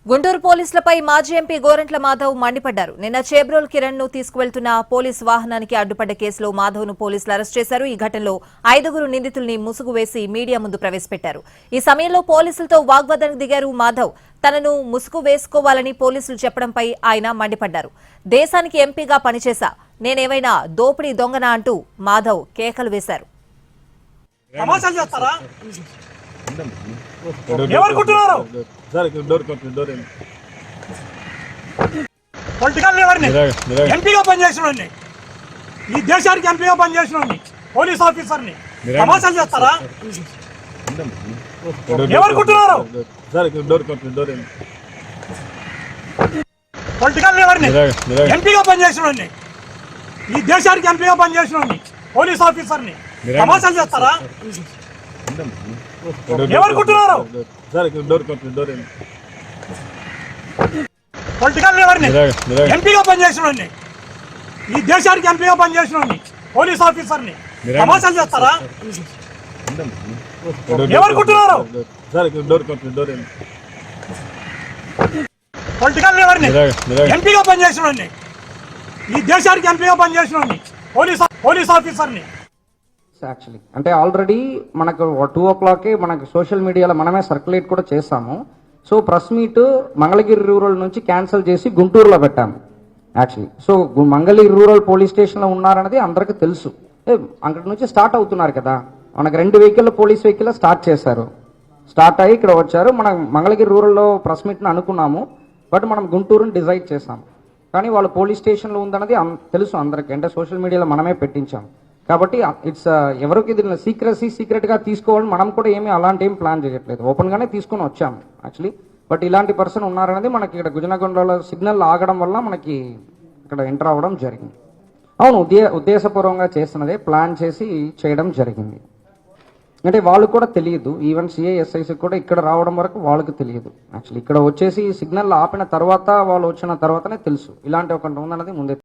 గుంటూరు పోలీసులపై మాజీ ఎంపీ గోరంట్ల మాధవ్ మండిపడ్డారు. నిన్న చేబ్రోల్ కిరణ్ ను తీసుకువెళ్తున్న పోలీసు వాహనానికి అడ్డుపడ్డ కేసులో మాధవ్ ను పోలీసులు అరెస్ట్ చేశారు. ఈ ఘటనలో 5 నిందితుల్ని ముసుగు వేసి మీడియా ముందు ప్రవేశపెట్టారు. ఈ సమయంలో పోలీసులతో వాగ్వాదానికి దిగారు మాధవ్. తనను ముసుగు వేసుకోవాలని పోలీసులు చెప్పడంపై ఆయన మండిపడ్డారు. దేశానికి ఎంపీగా పనిచేశా, నేనేమైనా దోపిడీ దొంగనా అంటూ మాధవ్ కేకలు వేశారు. పొలిటికల్ లీడర్ని ఎంపీగా పనిచేసిన ఈ దేశానికి ఎంపీగా పనిచేసిన పోలీస్ ఆఫీసర్ని తమాషాలు చేస్తారా? ఏమనుకుంటున్నారు? పొలిటికల్ లీడర్ని ఎంపీగా పనిచేసిన ఈ దేశానికి ఎంపీగా పనిచేసిన పోలీస్ ఆఫీసర్ని తమాషాలు చేస్తారా? ఏమనుకుంటున్నారు? పొలిటికల్ లీడర్ని ఎంపీగా పనిచేసిన ఈ దేశానికి ఎంపీగా పనిచేసిన పోలీస్ ఆఫీసర్ని తమాషాలు చేస్తారా? ఏమనుకుంటున్నారు? పొలిటికల్ లీడర్ని ఎంపీగా పనిచేసిన ఈ దేశానికి ఎంపీగా పనిచేసిన పోలీస్ ఆఫీసర్ని యాక్చువల్లీ అంటే ఆల్రెడీ మనకు 2 o'clock మనకు సోషల్ మీడియాలో మనమే సర్క్యులేట్ కూడా చేస్తాము. So press meet Mangalagiri rural నుంచి క్యాన్సిల్ చేసి గుంటూరులో పెట్టాము actually. So Mangalagiri rural police స్టేషన్లో ఉన్నారన్నది అందరికీ తెలుసు. అక్కడి నుంచి స్టార్ట్ అవుతున్నారు కదా, మనకు 2 వెహికల్ పోలీస్ వెహికల్ స్టార్ట్ చేశారు. స్టార్ట్ అయ్యి ఇక్కడ వచ్చారు. మనం మంగళగిరి రూరల్లో ప్రెస్ మీట్ని అనుకున్నాము, బట్ మనం గుంటూరుని డిసైడ్ చేసాము. కానీ వాళ్ళు పోలీస్ స్టేషన్లో ఉందన్నది తెలుసు అందరికీ, అంటే సోషల్ మీడియాలో మనమే పెట్టించాము. కాబట్టి ఇట్స్ ఎవరికి దీన్ని సీక్రెట్గా తీసుకోవాలని మనం కూడా అలాంటి ఏం ప్లాన్ చేయట్లేదు, ఓపెన్గానే తీసుకొని వచ్చాము యాక్చువల్లీ. బట్ ఇలాంటి పర్సన్ ఉన్నారనేది మనకి ఇక్కడ గుజనగొండలో సిగ్నల్ ఆగడం వల్ల మనకి ఇక్కడ ఎంటర్ అవ్వడం జరిగింది. అవును, ఉద్దేశపూర్వకంగా చేస్తున్నదే, ప్లాన్ చేసి చేయడం జరిగింది. అంటే వాళ్ళకు కూడా తెలియదు, ఈవెన్ సిఐఎస్ఐసి కూడా ఇక్కడ రావడం వరకు వాళ్ళకి తెలియదు యాక్చువల్లీ. ఇక్కడ వచ్చేసి సిగ్నల్ ఆపిన తర్వాత వాళ్ళు వచ్చిన తర్వాతనే తెలుసు ఇలాంటి ఒకటి ఉందన్నది ముందే.